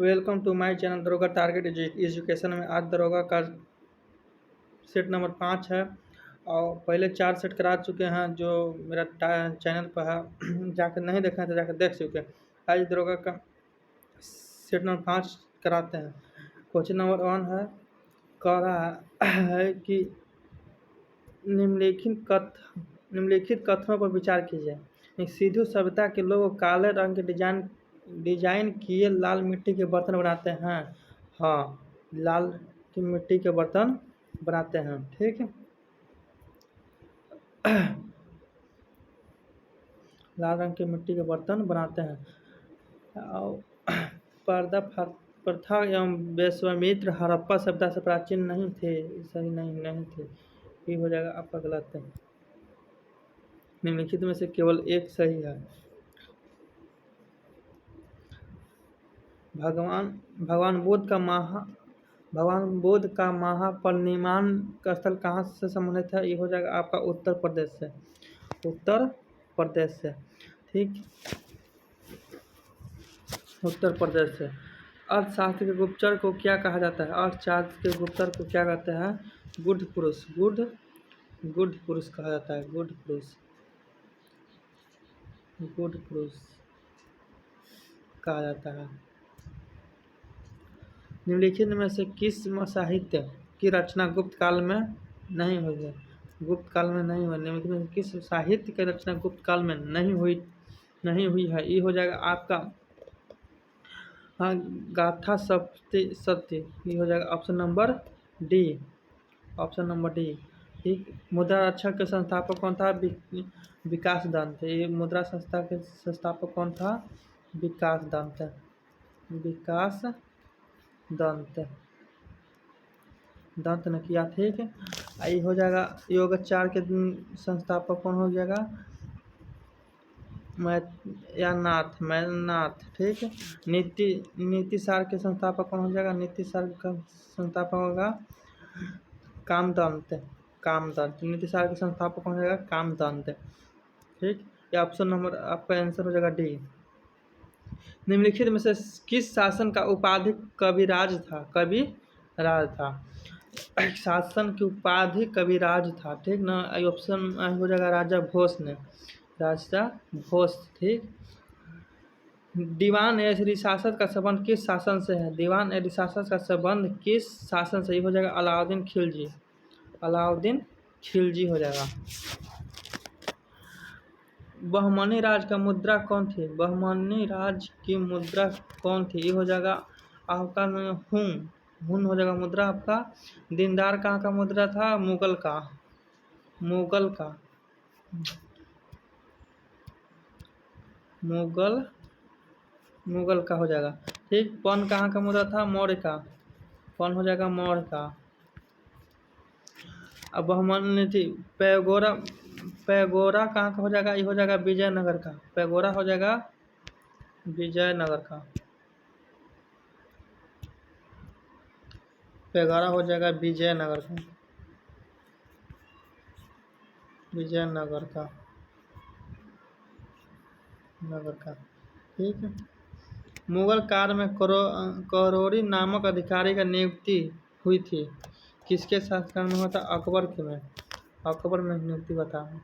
Welcome to my channel दरोगा target education में आज दरोगा का सेट नंबर 5 है और पहले 4 सेट करा चुके हैं जो मेरा चैनल पर है। जाकर नहीं देखा है तो जाकर देख चुके हैं। आज दरोगा का सेट नंबर 5 कराते हैं। क्वेश्चन नंबर 1 है, कह रहा है कि निम्नलिखित कथनों पर विचार कीजिए। एक सिंधु सभ्यता के लोग काले रंग के डिजाइन किए लाल मिट्टी के बर्तन बनाते हैं। हाँ, लाल की मिट्टी के बर्तन बनाते हैं। ठीक है, लाल रंग की मिट्टी के बर्तन बनाते हैं। और पर्दा प्रथा एवं विश्वामित्र हड़प्पा सभ्यता से प्राचीन नहीं थे। सही नहीं थे, ये हो जाएगा आपका गलत है। निम्नलिखित में से केवल एक सही है। भगवान बुद्ध का महापरिनिर्वाण का स्थल कहाँ से संबंधित है? ये हो जाएगा आपका उत्तर प्रदेश से। उत्तर प्रदेश से, ठीक, उत्तर प्रदेश से। अर्थशास्त्र के गुप्तचर को क्या कहा जाता है? अर्थशास्त्र के गुप्तचर को क्या कहते हैं? गुड पुरुष कहा जाता है। गुड पुरुष कहा जाता है। निम्नलिखित में से किस साहित्य की रचना गुप्त काल में नहीं हुई है? गुप्त काल में नहीं हुई। निम्नलिखित में से किस साहित्य की रचना गुप्त काल में नहीं हुई है? ये हो जाएगा आपका गाथा सत्य। ये हो जाएगा ऑप्शन नंबर डी। ठीक, मुद्रा रक्षा के संस्थापक कौन था? विकास दंत। ये मुद्रा संस्था के संस्थापक कौन था? विकास दंत ने किया। ठीक है, ये हो जाएगा योगाचार के संस्थापक कौन हो जाएगा? मैनाथ। ठीक है, नीति सार के संस्थापक कौन हो जाएगा? नीति सार का संस्थापक होगा कामदंत। नीति सार के संस्थापक कौन हो जाएगा? कामदंत। ठीक, ये ऑप्शन नंबर आपका आंसर हो जाएगा डी। निम्नलिखित में से किस शासन का उपाधि कविराज था? शासन की उपाधि कविराज था। ठीक ना, ऑप्शन हो जाएगा राजा भोज। ठीक, दीवान या रिसासत का संबंध किस शासन से है? दीवान या रिसासत का संबंध किस शासन से? हो जाएगा अलाउद्दीन खिलजी हो जाएगा। बहमनी राज का मुद्रा कौन थी? बहमनी राज की मुद्रा कौन थी? ये हो जाएगा आपका हुन हो जाएगा मुद्रा आपका। दीनदार कहाँ का मुद्रा था? मुगल का हो जाएगा। ठीक, पन कहाँ का मुद्रा था? मौर्य का। पन हो जाएगा मौर्य का। अब बहमनी थी। पैगोरा कहाँ का हो जाएगा? ये हो जाएगा विजयनगर का। पैगोरा हो जाएगा विजयनगर का। पैगोरा हो जाएगा विजयनगर का। ठीक है, मुगल काल में करोड़ी नामक अधिकारी का नियुक्ति हुई थी। किसके शासनकाल में हुआ था? अकबर में नियुक्ति बता।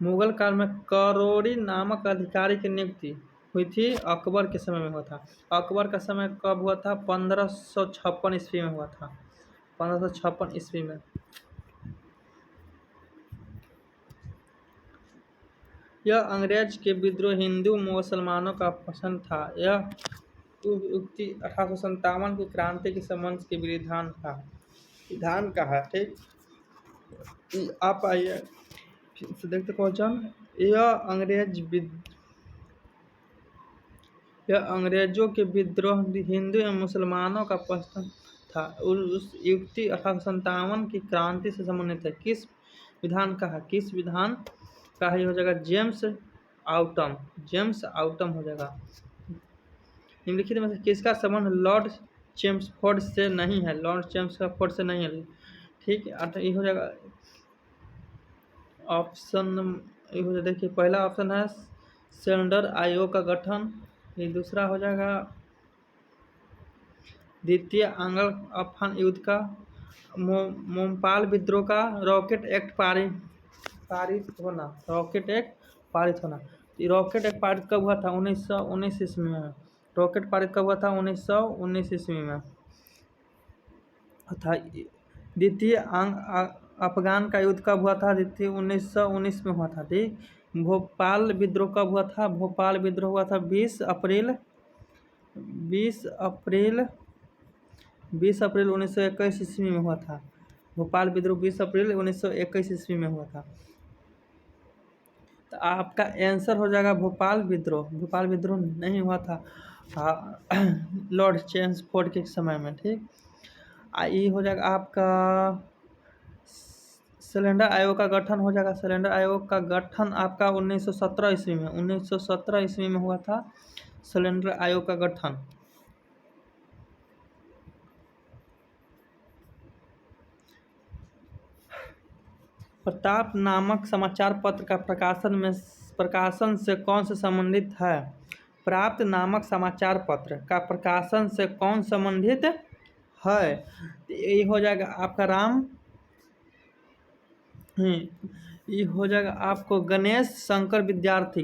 मुगल काल में करोड़ी नामक अधिकारी की नियुक्ति हुई थी, अकबर के समय में हुआ था। अकबर का समय कब हुआ था? 1556 ईस्वी में हुआ था। 1556 ईस्वी में। यह अंग्रेज के विद्रोह हिंदू मुसलमानों का पसंद था। यह उक्ति 1857 की क्रांति के संबंध के विधान का है। ठीक, आप आइए देखते क्वेश्चन। यह अंग्रेजों के विद्रोह हिंदू एवं मुसलमानों का पसंद था। उस युक्ति 1857 की क्रांति से संबंधित है। किस विधान का है? हो जाएगा जेम्स आउटम हो जाएगा। निम्नलिखित में से किसका संबंध लॉर्ड चेम्सफोर्ड से नहीं है? ठीक है, ये हो जाएगा ऑप्शन। देखिए, पहला ऑप्शन है सेंडर आयोग का गठन। ये दूसरा हो जाएगा द्वितीय आंग्ल अफगान युद्ध का मोमपाल विद्रोह का रॉकेट एक्ट पारित होना। रॉकेट एक्ट पारित होना। ये रॉकेट एक्ट पारित कब हुआ था? 1919 ईस्वी में। रॉकेट पारित कब हुआ था? 1919 ईस्वी में था। द्वितीय अफगान का युद्ध कब हुआ था? द्वितीय 1919 में हुआ था। ठीक। भोपाल विद्रोह कब हुआ था? भोपाल विद्रोह हुआ था 20 अप्रैल 1921 ईस्वी में हुआ था। भोपाल विद्रोह 20 अप्रैल 1921 ईस्वी में हुआ था। तो आपका आंसर हो जाएगा भोपाल विद्रोह। भोपाल विद्रोह नहीं हुआ था लॉर्ड चेम्सफोर्ड के समय में। ठीक। ये हो जाएगा आपका सिलेंडर आयोग का गठन हो जाएगा। सिलेंडर आयोग का गठन आपका 1917 ईस्वी में। 1917 ईस्वी में हुआ था सिलेंडर आयोग का गठन। प्रताप नामक समाचार पत्र का प्रकाशन से कौन से संबंधित है? प्राप्त नामक समाचार पत्र का प्रकाशन से कौन संबंधित है? ये हो जाएगा आपका ये हो जाएगा आपको गणेश शंकर विद्यार्थी।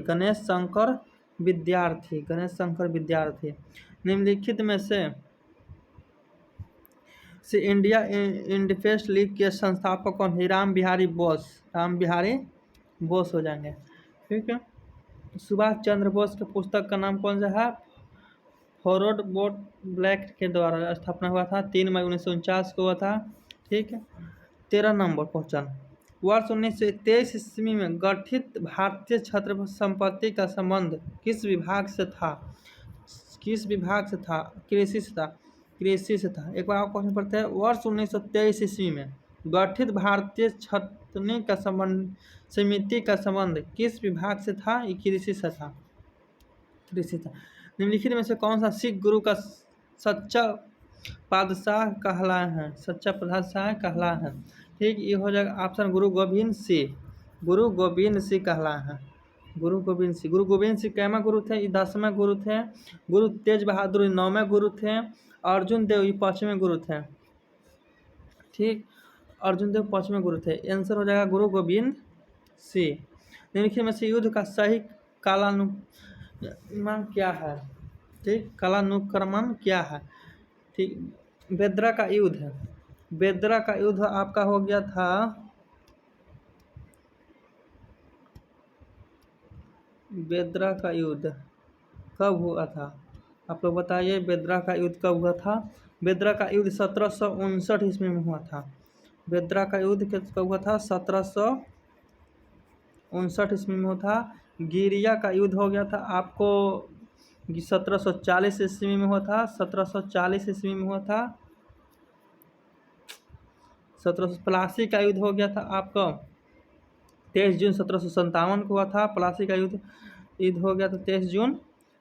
निम्नलिखित में से इंडिया इंडिपेंडेंस लीग के संस्थापक कौन है? राम बिहारी बोस हो जाएंगे। ठीक है। सुभाष चंद्र बोस के पुस्तक का नाम कौन सा है? फॉरवर्ड बोट ब्लैक के द्वारा स्थापना हुआ था। 3 मई 1949 को हुआ था। ठीक है। 13 नंबर क्वेश्चन। वर्ष 1923 ईस्वी में गठित भारतीय छत्र संपत्ति का संबंध किस विभाग से था? कृषि से था। एक बार और क्वेश्चन पढ़ते हैं। वर्ष 1923 ईस्वी में गठित भारतीय छत्नी का समिति का संबंध किस विभाग से था? ये कृषि से था। निम्नलिखित में से कौन सा सिख गुरु का सच्चा पातशाह कहलाए हैं? ठीक। ये हो जाएगा ऑप्शन गुरु गोविंद सिंह कहलाए हैं। गुरु गोविंद सिंह कैमा गुरु थे? 10वें गुरु थे। गुरु तेज बहादुर 9वें गुरु थे। अर्जुन देव 5वें गुरु थे। ठीक। अर्जुन देव 5वें गुरु थे। आंसर हो जाएगा गुरु गोविंद सिंह। निम्नलिखित में से युद्ध का सही कालानुक्रम क्या है? ठीक। कालानुक्रमण क्या है? ठीक। बेदरा का युद्ध आपका हो गया था बेदरा का युद्ध कब हुआ था? आप लोग बताइए बेदरा का युद्ध कब हुआ था? बेदरा का युद्ध 1759 ईस्वी में हुआ था। बेदरा का युद्ध कब हुआ था? 1759 ईस्वी में हुआ था। गिरिया का युद्ध हो गया था आपको 1740 ईस्वी में हुआ था। 1740 ईस्वी में हुआ था। 1700 प्लासी का युद्ध हो गया था आपका 23 जून 1757 को हुआ था। प्लासी का युद्ध हो गया था 23 जून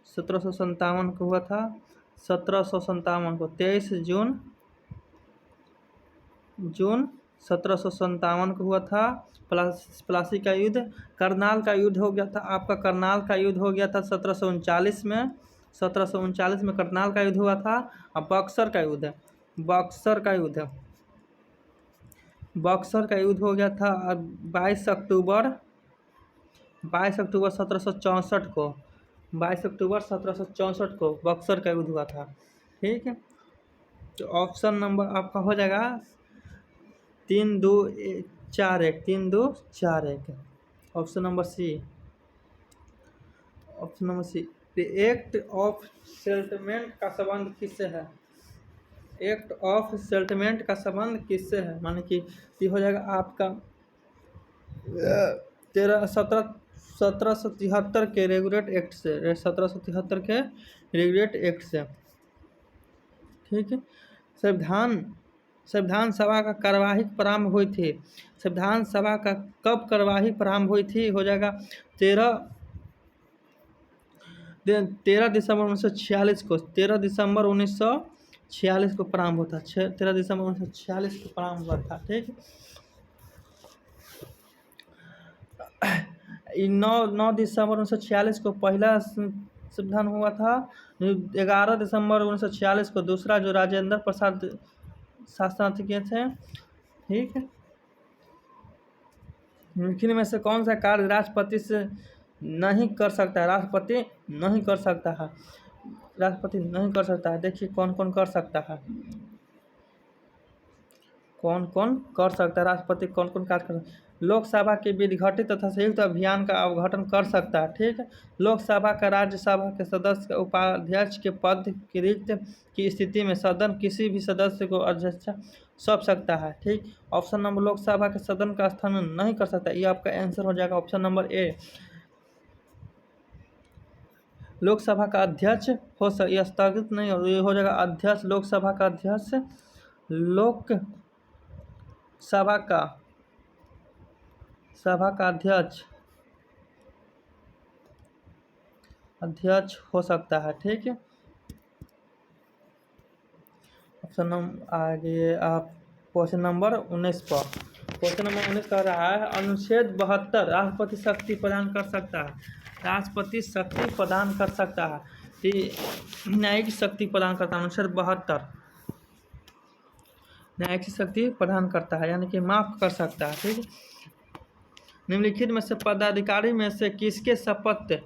1757 को हुआ था। 1757 को 23 जून 1757 को हुआ था प्लासी का युद्ध। करनाल का युद्ध हो गया था आपका 1739 में। 1739 में करनाल का युद्ध हुआ था। और बक्सर का युद्ध हो गया था 22 अक्टूबर 1764 को। 22 अक्टूबर 1764 को बक्सर का युद्ध हुआ था। ठीक है। तो ऑप्शन नंबर आपका हो जाएगा 3241। Option number C. Act of settlement का संबंध किससे है? माने कि ये हो जाएगा आपका 1773 के रेगुलेट एक्ट से। ठीक है। संविधान सभा का कार्यवाही प्रारंभ हुई थी। संविधान सभा का कब कार्यवाही प्रारंभ हुई थी? हो जाएगा 13 दिसंबर 1946 को। 13 दिसंबर 1946 को प्रारंभ हुआ था। 13 दिसंबर 1946 को प्रारंभ हुआ था। ठीक। 9 दिसंबर 1946 को पहला संविधान हुआ था 11 दिसंबर 1946 को। दूसरा जो राजेंद्र प्रसाद शासनार्थी किए थे। ठीक है, निम्नलिखित में से कौन सा कार्य राष्ट्रपति से नहीं कर सकता है? राष्ट्रपति नहीं कर सकता है, राष्ट्रपति नहीं कर सकता है। देखिए कौन कौन कर सकता है, कौन कौन कर सकता है, राष्ट्रपति कौन कौन कार्य कर सकता है। लोकसभा के विधिघटित तथा संयुक्त अभियान का अवघटन कर सकता है। ठीक है, लोकसभा का राज्यसभा के सदस्य का उपाध्यक्ष के पद की रिक्त की स्थिति में सदन किसी भी सदस्य को अध्यक्ष सौंप सकता है। ठीक, ऑप्शन नंबर लोकसभा के सदन का स्थान नहीं कर सकता, ये आपका आंसर हो जाएगा ऑप्शन नंबर ए। लोकसभा का अध्यक्ष हो सक, यह स्थगित नहीं हो जाएगा अध्यक्ष, लोकसभा का अध्यक्ष, लोकसभा का अध्यक्ष हो सकता है। ठीक है, ऑप्शन नंबर आगे आप क्वेश्चन नंबर 19 पर, क्वेश्चन नंबर 19 कह रहा है अनुच्छेद 72 राष्ट्रपति शक्ति प्रदान कर सकता है। राष्ट्रपति शक्ति प्रदान कर सकता है, न्यायिक शक्ति प्रदान करता है। अनुच्छेद 72 न्यायिक शक्ति प्रदान करता है, यानी कि माफ कर सकता है। ठीक है, निम्नलिखित में से पदाधिकारी में से किसके शपथ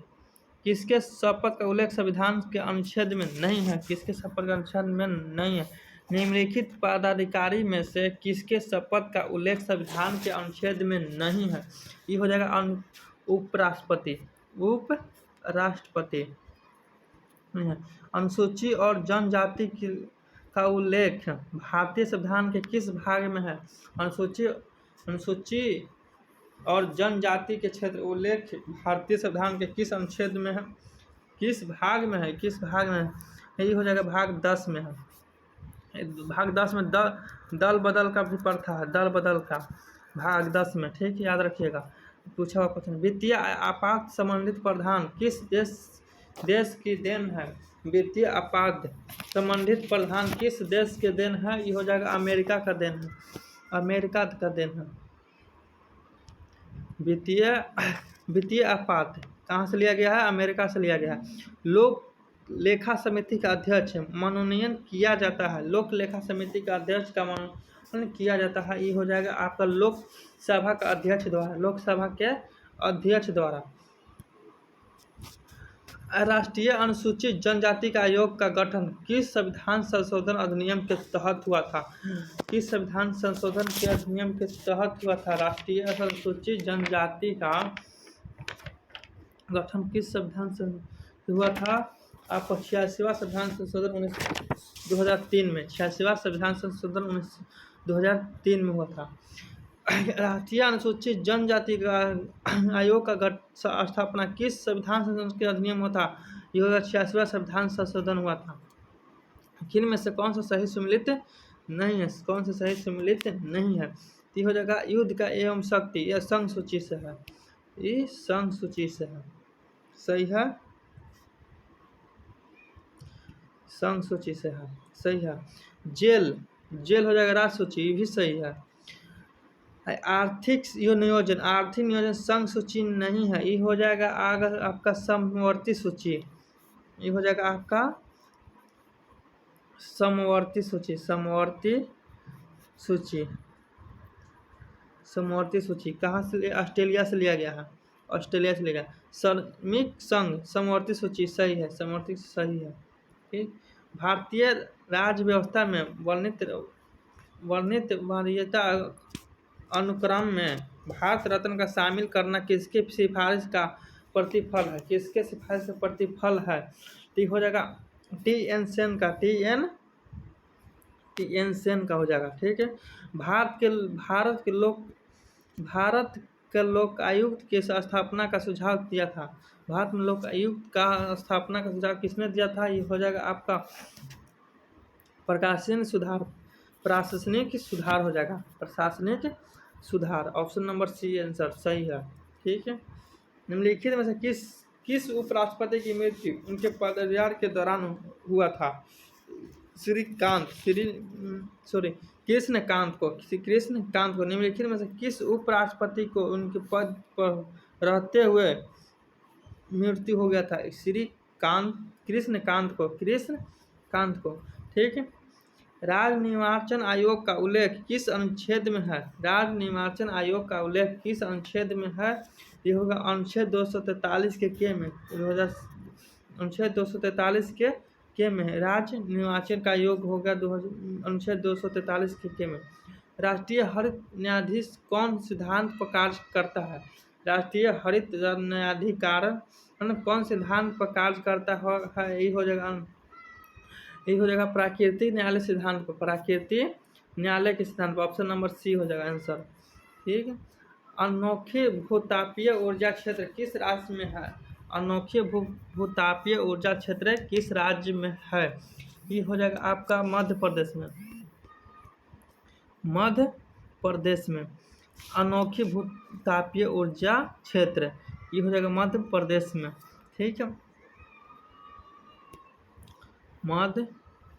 का उल्लेख संविधान के अनुच्छेद में नहीं है? किसके शपथ का अनुच्छेद में नहीं है? निम्नलिखित पदाधिकारी में से किसके शपथ का उल्लेख संविधान के अनुच्छेद में नहीं है? ये हो जाएगा उपराष्ट्रपति अनुसूची और जनजाति का उल्लेख भारतीय संविधान के किस भाग में है? अनुसूची और जनजाति के क्षेत्र उल्लेख भारतीय संविधान के किस अनुच्छेद में है? किस भाग में है? यही हो जाएगा भाग 10 में है। भाग 10 में दल बदल का भी प्रथा है, दल बदल का भाग 10 में। ठीक है, याद रखिएगा, पूछा हुआ क्वेश्चन। वित्तीय आपात संबंधित प्रावधान किस देश की देन है? वित्तीय आपात संबंधित प्रावधान किस देश के देन है? ये हो जाएगा अमेरिका का देन है, अमेरिका का देन है। वित्तीय आपात कहाँ से लिया गया है? अमेरिका से लिया गया है। लोक लेखा समिति का अध्यक्ष मनोनयन किया जाता है, लोक लेखा समिति का अध्यक्ष का मनोनयन किया जाता है। ये हो जाएगा आपका लोकसभा का अध्यक्ष द्वारा, लोकसभा के अध्यक्ष द्वारा। राष्ट्रीय अनुसूचित जनजाति का आयोग का गठन किस संविधान संशोधन अधिनियम के तहत हुआ था? किस संविधान संशोधन के अधिनियम के तहत हुआ था? राष्ट्रीय अनुसूचित जनजाति का गठन किस संविधान से हुआ था? आपको 86वां संविधान संशोधन 2003 में, 86वां संविधान संशोधन 2003 में हुआ था। राष्ट्रीय अनुसूचित जनजाति का आयोग का स्थापना किस संविधान संशोधन के अधिनियम में था? ये होगा 86वां संविधान संशोधन हुआ था। किन में से कौन सा सही सम्मिलित नहीं है? कौन सा सही सम्मिलित नहीं है? ये हो जाएगा युद्ध का एवं शक्ति, यह संघ सूची से है, ये संघ सूची से है, सही है, संघ सूची से है, सही है। जेल हो जाएगा राष्ट्र सूची, ये भी सही है। आर्थिक नियोजन संघ सूची नहीं है, ये हो जाएगा आपका समवर्ती सूची, ये हो जाएगा आपका समवर्ती सूची कहाँ से? ऑस्ट्रेलिया से लिया गया है, ऑस्ट्रेलिया से लिया गया। श्रमिक संघ समवर्ती सूची सही है, समवर्ती सही है। ठीक, भारतीय राज्य व्यवस्था में वर्णित वरीयता अनुक्रम में भारत रत्न का शामिल करना किसके सिफारिश का प्रतिफल है? किसके सिफारिश का प्रतिफल है? ठीक हो जाएगा टी.एन. सेन का, टी.एन. सेन का हो जाएगा। ठीक है, भारत के लोकायुक्त के स्थापना का सुझाव दिया था। भारत में लोकायुक्त का स्थापना का सुझाव किसने दिया था? ये हो जाएगा आपका प्रशासनिक सुधार हो जाएगा, प्रशासनिक सुधार, ऑप्शन नंबर सी आंसर सही है। ठीक है, निम्नलिखित में से किस उपराष्ट्रपति की मृत्यु उनके पदभार के दौरान हुआ था? कृष्णकांत को निम्नलिखित में से किस उपराष्ट्रपति को उनके पद पर रहते हुए मृत्यु हो गया था? कृष्णकांत को। ठीक है। राज्य निर्वाचन आयोग का उल्लेख किस अनुच्छेद में है? राज्य निर्वाचन आयोग का उल्लेख किस अनुच्छेद में है? ये होगा अनुच्छेद 243 के में। अनुच्छेद 243 के में है। राज्य निर्वाचन का आयोग होगा अनुच्छेद 243 के में। राष्ट्रीय हरित न्यायाधीश कौन सिद्धांत पर कार्य करता है? राष्ट्रीय हरित न्यायाधिकरण कौन सिद्धांत पर कार्य करता है? यही हो जाएगा प्राकृतिक न्यायालय सिद्धांत पर, प्राकृतिक न्यायालय के सिद्धांत पर। ऑप्शन नंबर सी हो जाएगा आंसर। ठीक है। अनोखे भूतापीय ऊर्जा क्षेत्र किस राज्य में है? अनोखे भूतापीय ऊर्जा क्षेत्र किस राज्य में है? ये हो जाएगा आपका मध्य प्रदेश में। मध्य प्रदेश में अनोखी भूतापीय ऊर्जा क्षेत्र, ये हो जाएगा मध्य प्रदेश में। ठीक है, मध्य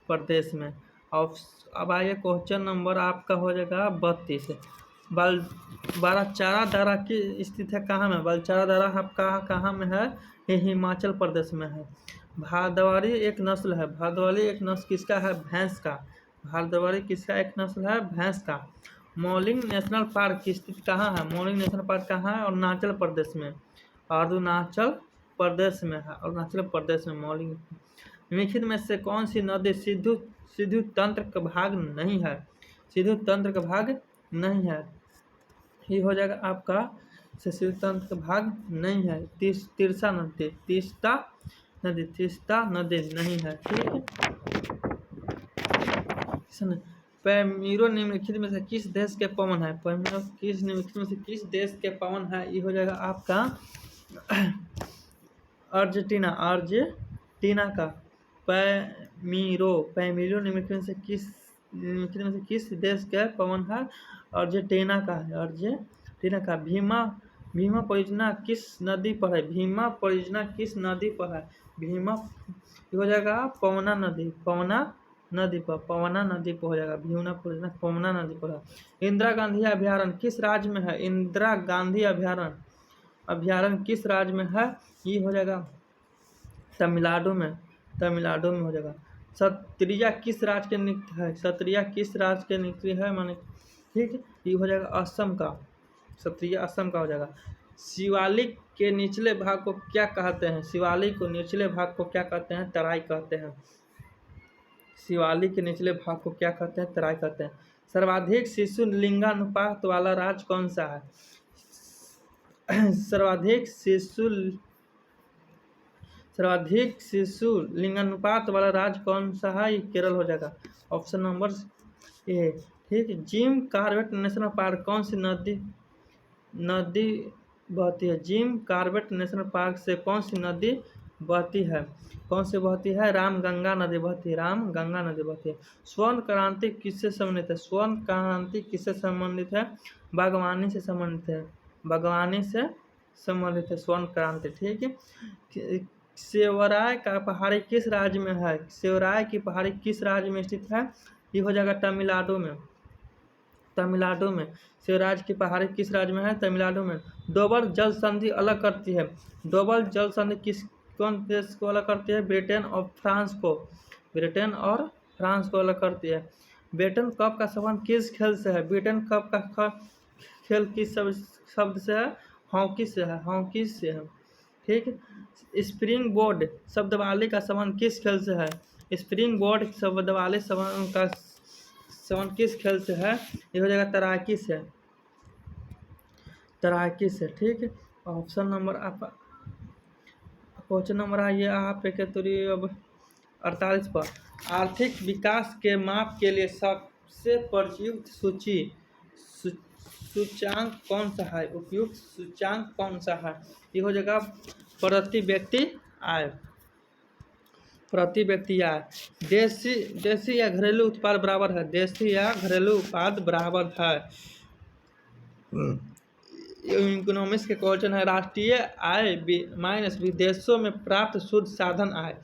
प्रदेश में। अब आइए क्वेश्चन नंबर आपका हो जाएगा 32। बलचारा दर्रा की स्थित है कहाँ में? बलचारा दर्रा आपका कहाँ में है? ये हिमाचल प्रदेश में है। भारद्वारी एक नस्ल है। भारद्वारी एक नस्ल किसका है? भैंस का। भारद्वारी किसका एक नस्ल है? भैंस का। मौलिंग नेशनल पार्क की स्थिति कहाँ है? मौलिंग नेशनल पार्क कहाँ है? अरुणाचल प्रदेश में। अरुणाचल प्रदेश में है। अरुणाचल प्रदेश में मौलिंग। निम्नलिखित में से कौन सी नदी सिंधु तंत्र का भाग नहीं है? सिंधु तंत्र का भाग नहीं है। ये हो जाएगा आपका सिंधु तंत्र का भाग नहीं है। तीस्ता नदी नहीं है। ठीक है। पैमीरो निम्नलिखित में से किस देश के पवन है? पैमीरो किस निम्नलिखित में से किस देश के पवन है? ये हो जाएगा आपका अर्जेंटीना का। पैमीरो निम्नलिखित में से किस देश के पवन है? अर्जेंटीना का है। अर्जेंटीना का। भीमा परियोजना किस नदी पर है? भीमा परियोजना किस नदी पर है? भीमा हो जाएगा पवना नदी पर हो जाएगा। भीमा परियोजना पवना नदी पर है। इंदिरा गांधी अभ्यारण्य किस राज्य में है? इंदिरा गांधी अभ्यारण्य किस राज्य में है? ये हो जाएगा तमिलनाडु में हो जाएगा। सत्रिया किस राज्य के नृत्य है? सत्रिया किस राज्य के नृत्य है माने? ठीक है, ये हो जाएगा असम का। सत्रिया असम का हो जाएगा। शिवालिक के निचले भाग को क्या कहते हैं? शिवालिक को निचले भाग को क्या कहते हैं? तराई कहते हैं। शिवालिक के निचले भाग को क्या कहते हैं? तराई कहते हैं। सर्वाधिक शिशु लिंगानुपात वाला राज्य कौन सा है? सर्वाधिक शिशु लिंगानुपात वाला राज्य कौन सा है? ये केरल हो जाएगा। Option number A. ठीक है। जिम कॉर्बेट नेशनल पार्क कौन सी नदी बहती है? जिम कॉर्बेट नेशनल पार्क से कौन सी नदी बहती है? रामगंगा नदी बहती है। स्वर्ण क्रांति किससे संबंधित है? स्वर्ण क्रांति किससे संबंधित है? बागवानी से संबंधित है। स्वर्ण क्रांति। ठीक है। सेवराय का पहाड़ी किस राज्य में है? सेवराय की पहाड़ी किस राज्य में स्थित है? ये हो जाएगा तमिलनाडु में। सेवराय की पहाड़ी किस राज्य में है? तमिलनाडु में। डोबर जल संधि अलग करती है। डोबर जल संधि कौन देश को अलग करती है? ब्रिटेन और फ्रांस को अलग करती है। ब्रिटेन कप का संबंध किस खेल से है? ब्रिटेन कप का खेल किस शब्द से है? हॉकी से है। ठीक है। स्प्रिंग बोर्ड शब्दावली का संबंध किस खेल से है? स्प्रिंग बोर्ड शब्दावली का संबंध किस खेल से है? ये हो जाएगा तैराकी से। ठीक है। ऑप्शन नंबर आप क्वेश्चन नंबर आइए आप अब 48 पर। आर्थिक विकास के माप के लिए सबसे प्रयुक्त सूचांक कौन सा है? उपयुक्त सूचांक कौन सा है? ये हो जाएगा प्रति व्यक्ति आय। देशी या घरेलू उत्पाद बराबर है। देशी या घरेलू उत्पाद बराबर है। इकोनॉमिक्स के क्वेश्चन है। राष्ट्रीय आय माइनस विदेशों में प्राप्त शुद्ध साधन आय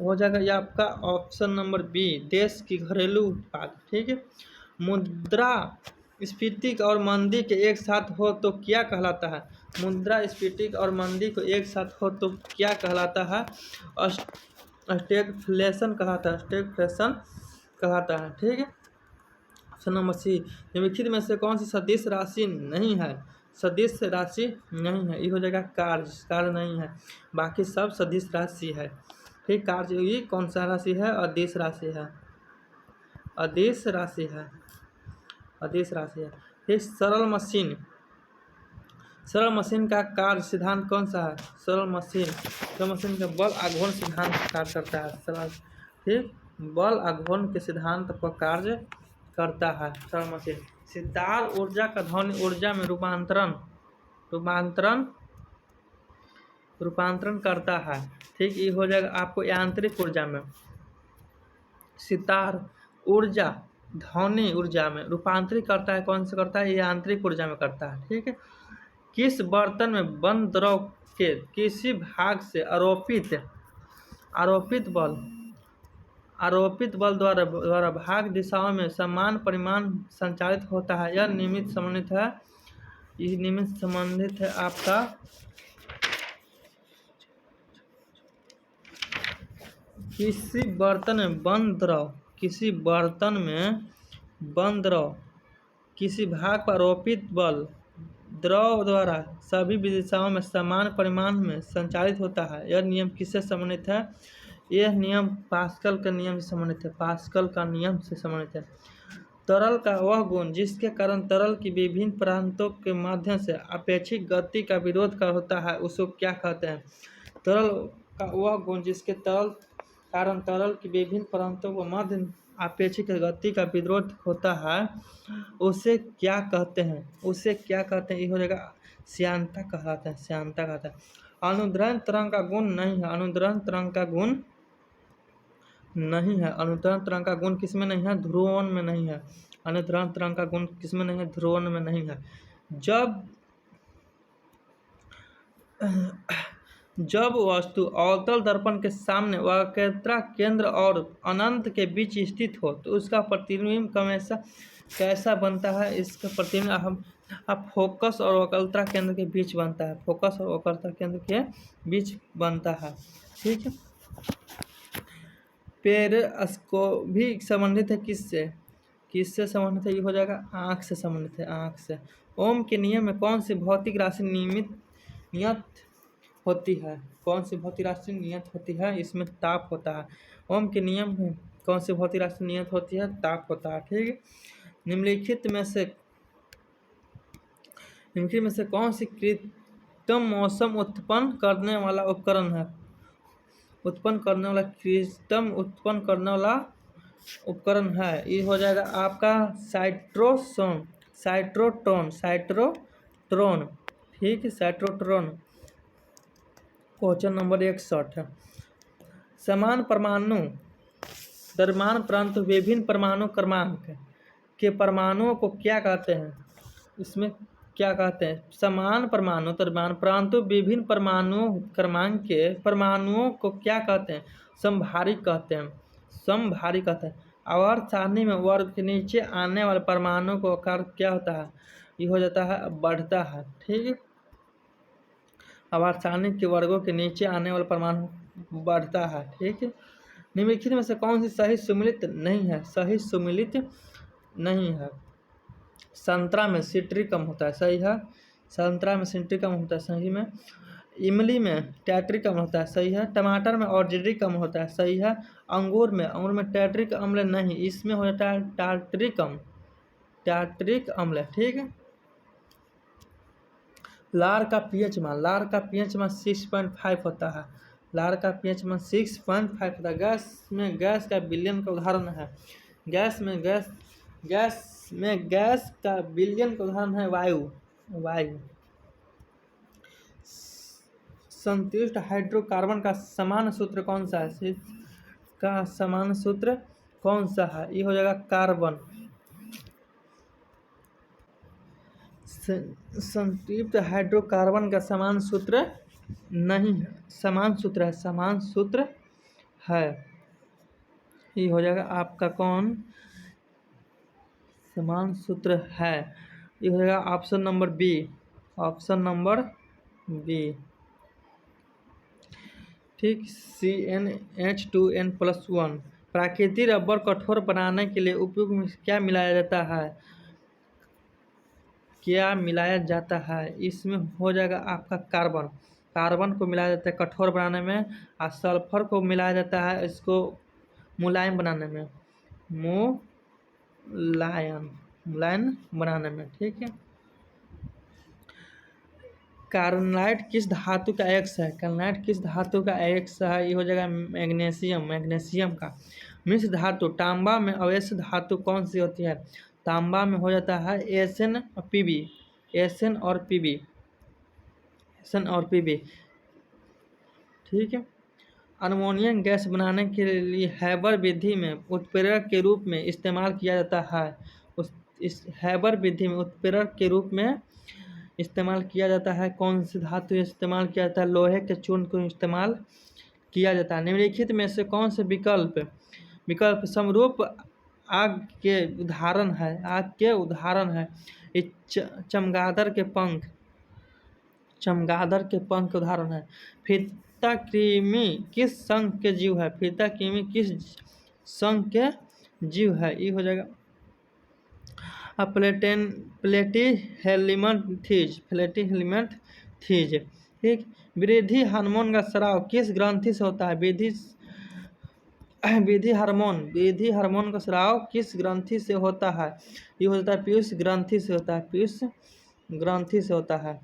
हो जाएगा ये आपका ऑप्शन नंबर बी, देश की घरेलू उत्पाद। ठीक है। मुद्रा स्फीति और मंदी के एक साथ हो तो क्या कहलाता है? मुद्रास्फीति और मंदी को एक साथ हो तो क्या कहलाता है? स्टैगफ्लेशन कहलाता है, स्टैगफ्लेशन कहलाता है। ठीक है। ऑप्शन नंबर सी, निम्नलिखित में से कौन सी सदिश राशि नहीं है? सदिश राशि नहीं है, ये हो जाएगा कार्य, कार्य नहीं है, बाकी सब सदिश राशि है। ठीक, कार्य ये कौन सा राशि है? अदिश राशि है, अदिश राशि है, अदिश राशि है। फिर सरल मशीन, सरल मशीन का कार्य सिद्धांत कौन सा है? सरल मशीन का बल आघूर्ण सिद्धांत कार्य करता है। सरल, ठीक, बल आघूर्ण के सिद्धांत पर कार्य करता है सरल मशीन। सितार ऊर्जा का ध्वनि ऊर्जा में रूपांतरण करता है। ठीक, ये हो जाएगा आपको यांत्रिक ऊर्जा में। सितार ऊर्जा ध्वनि ऊर्जा में रूपांतरित करता है, कौन सा करता है? यांत्रिक ऊर्जा में करता है। ठीक है। किस बर्तन में बंद द्रव के किसी भाग से आरोपित बल द्वारा भाग दिशाओं में समान परिमाण संचालित होता है? यह नियमित संबंधित है, यह नियमित संबंधित है आपका किसी बर्तन में बंद द्रव किसी भाग पर आरोपित बल द्रव द्वारा सभी दिशाओं में समान परिमाण में संचालित होता है। यह नियम किससे संबंधित है? यह नियम पास्कल के नियम से संबंधित है, पास्कल का नियम से संबंधित है। तरल का वह गुण जिसके कारण तरल की विभिन्न प्रांतों के माध्यम से अपेक्षित गति का विरोध कर होता है, उसको क्या कहते हैं? तरल का वह गुण जिसके कारण तरल की विभिन्न प्रांतों के मध्य अपेक्षित गति का विरोध होता है, उसे क्या कहते हैं? उसे क्या कहते हैं? ये हो जाएगा श्यानता कहलाता है, श्यानता कहता है। अनुदैर्ध्य तरंग का गुण नहीं है, अनुदैर्ध्य तरंग का गुण नहीं है। अनुदैर्ध्य तरंग का गुण किसमें नहीं है? ध्रुवण में नहीं है। अनुदैर्ध्य तरंग का गुण किसमें नहीं है? ध्रुवण में नहीं है। जब वस्तु अवतल दर्पण के सामने वक्रता केंद्र और अनंत के बीच स्थित हो तो उसका प्रतिबिंब हमेशा कैसा बनता है? इसका प्रतिबिंब हम फोकस और वक्रता केंद्र के बीच बनता है, फोकस और वक्रता केंद्र के बीच बनता है। ठीक है। पेरिस्कोप संबंधित है किससे संबंधित है? ये हो जाएगा आँख से संबंधित है, आँख से। ओम के नियम में कौन सी भौतिक राशि नियत होती है? कौन सी भौतिक राशि नियत होती है? इसमें ताप होता है। ओम के नियम में कौन सी भौतिक राशि नियत होती है? ताप होता है। ठीक है। निम्नलिखित में से कौन सी कृत्रिम मौसम उत्पन्न करने वाला उपकरण है? कृत्रिम उत्पन्न करने वाला उपकरण है, ये हो जाएगा आपका साइट्रोट्रॉन। ठीक है, साइट्रोट्रॉन। क्वेश्चन नंबर 61 है। समान परमाणु द्रव्यमान परंतु विभिन्न परमाणु क्रमांक के परमाणुओं को क्या कहते हैं? इसमें क्या कहते हैं? समान परमाणु द्रव्यमान परंतु विभिन्न परमाणु क्रमांक के परमाणुओं को क्या कहते हैं? समभारी कहते हैं, समभारी कहते हैं। आवर्त सारणी में वर्ग के नीचे आने वाले परमाणु को आकार क्या होता है? ये हो जाता है बढ़ता है। ठीक है। आवर्त सारणी के वर्गों के नीचे आने वाला परमाणु बढ़ता है। ठीक है। निम्नलिखित में से कौन सी सही सुमेलित नहीं है? सही सुमेलित नहीं है। संतरा में सिट्रिक कम होता है, सही है। संतरा में सिट्रिक कम होता है, सही में। इमली में टैट्रिक अम्ल होता है, सही है। टमाटर में ऑर्जेरिक अम्ल होता है, सही है। अंगूर में टैट्रिक अम्ल नहीं, इसमें हो जाता है टार्टरिक अम्ल। ठीक है। लार का पीएच मान 6.5 होता है, लार का पीएच मान 6.5 होता है। गैस का विलयन का उदाहरण है, गैस का विलयन का उदाहरण है वायु। संतुष्ट हाइड्रोकार्बन का समान सूत्र कौन सा है? का समान सूत्र कौन सा है? ये हो जाएगा कार्बन। संतृप्त हाइड्रोकार्बन का समान सूत्र नहीं है, समान सूत्र है। ये हो जाएगा आपका कौन? समान सूत्र है, ये हो जाएगा option number B, option number B. ठीक। CnH2n+1। प्राकृतिक रबर कठोर बनाने के लिए उपयोग में क्या मिलाया जाता है? क्या मिलाया जाता है? इसमें हो जाएगा आपका कार्बन। कार्बन को मिलाया जाता है कठोर बनाने में, और सल्फर को मिलाया जाता है इसको मुलायम बनाने में, मुलायम मुलायम बनाने में। ठीक है। कार्बोनाइट किस धातु का एक्स है? कार्बोनाइट किस धातु का एक्स है? ये हो जाएगा मैग्नीशियम, मैग्नीशियम का। मिश्र धातु तांबा में अवश्य धातु कौन सी होती है? तांबा में हो जाता है SnPb, Sn और Pb, Sn और Pb। ठीक है। अमोनियम गैस बनाने के लिए हैबर विधि में उत्प्रेरक के रूप में इस्तेमाल किया जाता है। इस हैबर विधि में उत्प्रेरक के रूप में इस्तेमाल किया जाता है कौन सी धातु इस्तेमाल किया जाता है? लोहे के चूर्ण को इस्तेमाल किया जाता है। निम्नलिखित में से कौन से विकल्प समरूप आग के उदाहरण है? आग के उदाहरण है चमगादड़ के पंख, चमगादड़ के पंख के उदाहरण है। फीता कृमि किस संघ के जीव है? फीता कृमि किस संघ के जीव है? ये हो जाएगा प्लेटीहेल्मिंथेज, प्लेटीहेल्मिंथेज। ठीक। वृद्धि हार्मोन का स्राव किस ग्रंथि से होता है? वृद्धि हार्मोन का स्राव किस ग्रंथि से होता है? ये होता है पीयूष ग्रंथि से होता है, पीयूष ग्रंथि से होता है।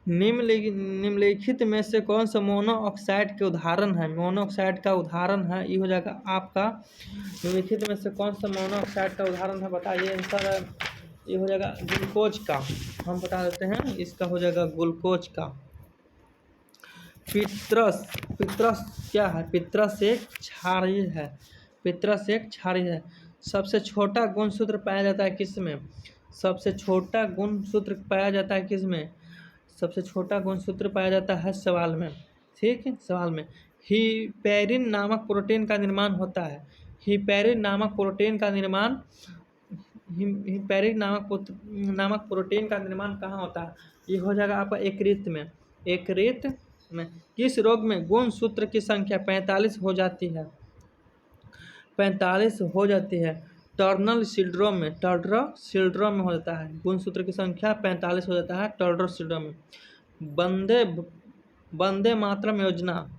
निम्नलिखित में से कौन सा मोनोऑक्साइड के उदाहरण है? मोनोऑक्साइड का उदाहरण है, ये हो जाएगा आपका। निम्नलिखित में से कौन सा मोनोऑक्साइड का उदाहरण है? बताइए आंसर। ये हो जाएगा ग्लूकोज का। हम बता देते हैं, इसका हो जाएगा ग्लूकोज का। पितरस क्या है? पितरस एक क्षारीय है, पितरस एक क्षारीय है। सबसे छोटा गुणसूत्र पाया जाता है किसमें? सबसे छोटा गुणसूत्र पाया जाता है किसमें? सबसे छोटा गुणसूत्र पाया जाता है सवाल में। ठीक है। सवाल में हिपैरिन नामक प्रोटीन का निर्माण होता है। हिपैरिन नामक प्रोटीन का निर्माण हिपैरिन नामक प्रोटीन का निर्माण कहाँ होता है? ये हो जाएगा आपका यकृत में। यकृत में। किस रोग में गुणसूत्र की संख्या 45 हो जाती है? 45 हो जाती है। टर्नर सिंड्रोम में, टर्नर सिंड्रोम में हो जाता है। गुणसूत्र की संख्या 45 हो जाता है टर्नर सिंड्रोम में। वंदे मातरम योजना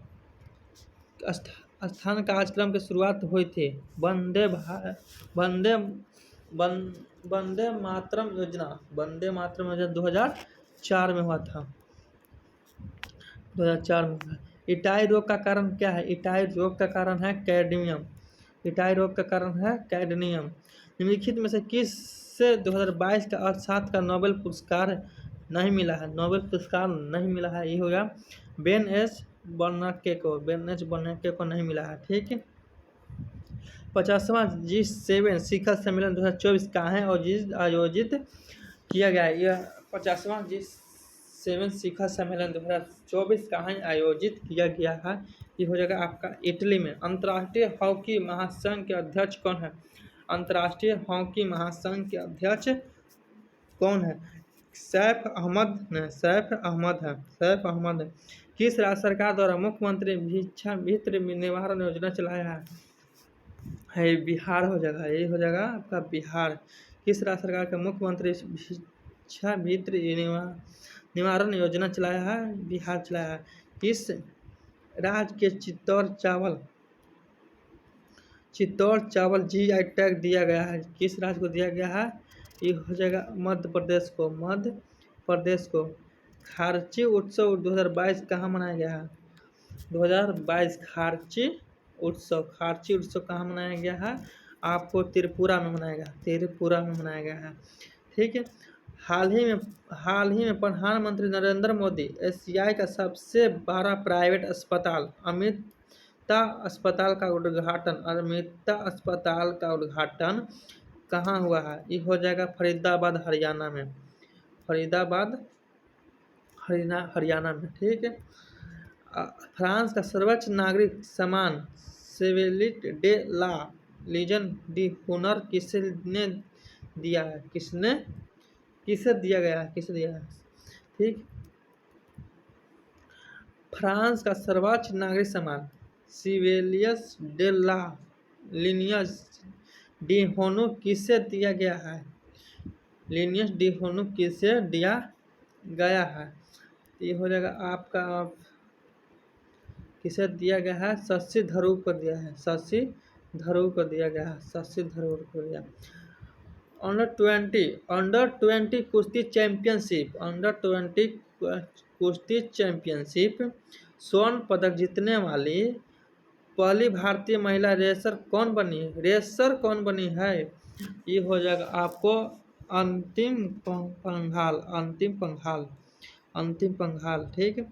स्थान कार्यक्रम की शुरुआत हुई थी। वंदे मातरम योजना 2004 में हुआ था। 2004 में हुआ। इटाई रोग का कारण क्या है? इटाई रोग का कारण है कैडमियम। इटाई रोग का कारण है कैडमियम। निम्नलिखित में से किससे 2022 का अर्थशास्त्र का नोबेल पुरस्कार नहीं मिला है? नोबेल पुरस्कार नहीं मिला है, ये होगा बेन एच बर्नाके को नहीं मिला है। ठीक है। 50वां G7 शिखर सम्मेलन 2024 कहाँ आयोजित किया गया है? यह 50वां G7 शिखर सम्मेलन 2024 कहाँ आयोजित किया गया है? ये हो जाएगा आपका इटली में। अंतर्राष्ट्रीय हॉकी महासंघ के अध्यक्ष कौन है? अंतर्राष्ट्रीय हॉकी महासंघ के अध्यक्ष कौन है? सैफ अहमद है। किस राज्य सरकार द्वारा मुख्यमंत्री भिक्षामित्र निवारण योजना चलाया है? बिहार हो जाएगा, ये हो जाएगा आपका बिहार। किस राज्य सरकार का मुख्यमंत्री भिक्षामित्र निवारण योजना चलाया है? बिहार चलाया है। किस राज्य के चित्तौड़ GI टैग दिया गया है? किस राज्य को दिया गया है? ये हो जाएगा मध्य प्रदेश को। खारची उत्सव 2022 कहाँ मनाया गया है? 2022 खारची उत्सव कहाँ मनाया गया है? आपको त्रिपुरा में मनाया गया है। ठीक है। हाल ही में प्रधानमंत्री नरेंद्र मोदी एशिया का सबसे बड़ा प्राइवेट अस्पताल अमृता अस्पताल का उद्घाटन कहाँ हुआ है? ये हो जाएगा फरीदाबाद हरियाणा में। ठीक है। फ्रांस का सर्वोच्च नागरिक सम्मान शेवलिट डे ला लीजन डी हुनर किसने दिया है? किसे दिया गया है, किसे दिया है, ठीक। फ्रांस का सर्वोच्च नागरिक सम्मान सिविलियस डे ला लिनियस डी होनू किसे दिया गया है, लिनियस डी होनू किसे दिया गया है। ये हो जाएगा आपका, किसे दिया गया है, शशि थरूर को दिया है, शशि थरूर को दिया गया है, शशि थरूर को दिया। अंडर 20 कुश्ती चैंपियनशिप, अंडर 20 कुश्ती चैंपियनशिप स्वर्ण पदक जीतने वाली पहली भारतीय महिला रेसर कौन बनी है, रेसर कौन बनी है। ये हो जाएगा आपको अंतिम पंघाल, अंतिम पंघाल, अंतिम पंघाल, ठीक।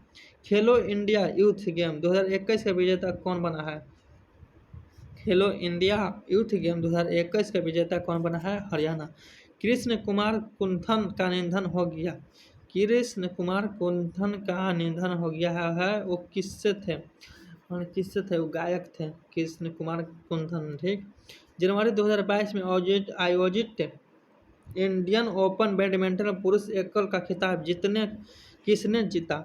खेलो इंडिया यूथ गेम 2021 का विजेता कौन बना है, खेलो इंडिया यूथ गेम 2021 का विजेता कौन बना है, हरियाणा। कृष्ण कुमार कुंथन का निधन हो गया, कृष्ण कुमार कुंथन का निधन हो गया है, वो किससे थे, और किससे थे, वो गायक थे कृष्ण कुमार कुंथन, ठीक। जनवरी 2022 में आयोजित इंडियन ओपन बैडमिंटन पुरुष एकल का खिताब किसने जीता,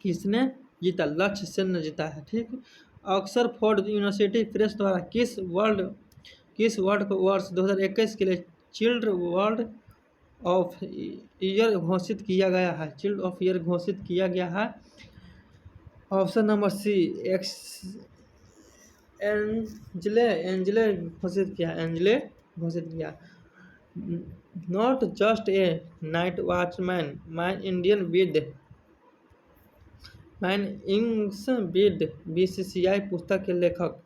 किसने जीता, लक्ष्य सेन ने जीता है, ठीक। ऑक्सफोर्ड यूनिवर्सिटी प्रेस द्वारा किस वर्ड को वर्ष 2021 के लिए चिल्ड वर्ड ऑफ ईयर घोषित किया गया है, चिल्ड ऑफ ईयर घोषित किया गया है। ऑप्शन नंबर सी एंजले घोषित किया, एंजले घोषित किया। Not just a night watchman man इंग्स bid BCCI पुस्तक के लेखक,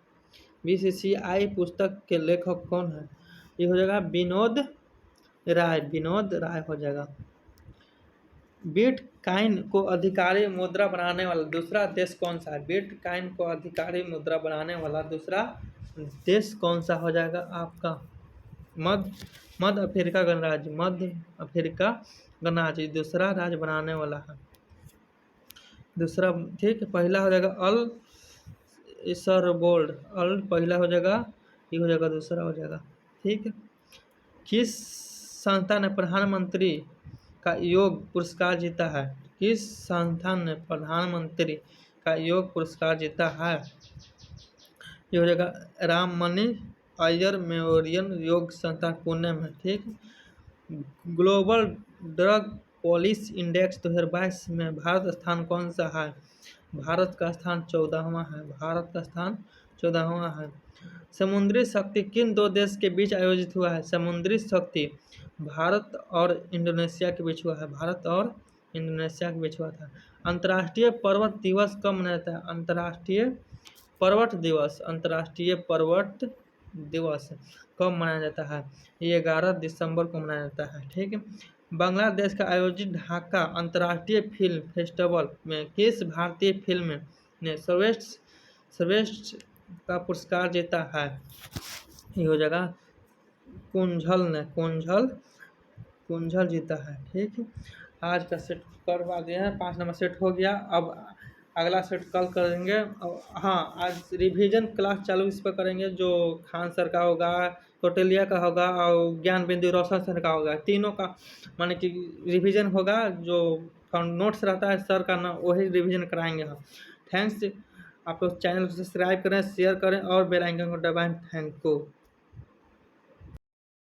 बीसीसीआई पुस्तक के लेखक कौन है। ये हो जाएगा विनोद राय हो जाएगा। बिटकॉइन को आधिकारिक मुद्रा बनाने वाला दूसरा देश कौन सा है, बिटकॉइन को आधिकारिक मुद्रा बनाने वाला दूसरा देश कौन सा हो जाएगा आपका, मध्य अफ्रीका गणराज्य, मध्य अफ्रीका गणराज्य दूसरा राज्य बनाने वाला है, दूसरा, ठीक। पहला हो जाएगा अल सरबोल्ड, अल पहला हो जाएगा, ये हो जाएगा दूसरा हो जाएगा, ठीक। किस संस्था ने प्रधानमंत्री का योग पुरस्कार जीता है, किस संस्थान ने प्रधानमंत्री का योग पुरस्कार जीता है। ये हो जाएगा राममणि अय्यर मेमोरियल योग संस्थान पुणे में, ठीक। ग्लोबल ड्रग पॉलिसी इंडेक्स 2022 में भारत स्थान कौन सा है, भारत का स्थान 14वां है, भारत का स्थान 14वां है। समुद्री शक्ति किन दो देश के बीच आयोजित हुआ है, समुद्री शक्ति भारत और इंडोनेशिया के बीच हुआ है, भारत और इंडोनेशिया के बीच हुआ था। अंतर्राष्ट्रीय पर्वत दिवस कब मनाया जाता है, अंतर्राष्ट्रीय पर्वत दिवस, अंतर्राष्ट्रीय पर्वत दिवस कब मनाया जाता है, ये 11 दिसंबर को मनाया जाता है, ठीक है। बांग्लादेश का आयोजित ढाका अंतर्राष्ट्रीय फिल्म फेस्टिवल में किस भारतीय फिल्म ने सर्वश्रेष्ठ का पुरस्कार जीता है, ये हो जाएगा कुंजल ने, कुंजल जीता है, ठीक है। आज का सेट करवा दिया है, 5 नंबर सेट हो गया। अब अगला सेट कल करेंगे। हाँ, आज रिवीजन क्लास चालू इस पर करेंगे, जो खान सर का होगा, कोटेलिया का होगा और ज्ञान बिंदु रोशन सर का होगा, तीनों का माने कि रिवीजन होगा। जो नोट्स रहता है सर का ना, वही रिवीजन कराएंगे हम। थैंक्स। आप लोग चैनल को सब्सक्राइब करें, शेयर करें और बेल आइकन को दबाएं। Thank you.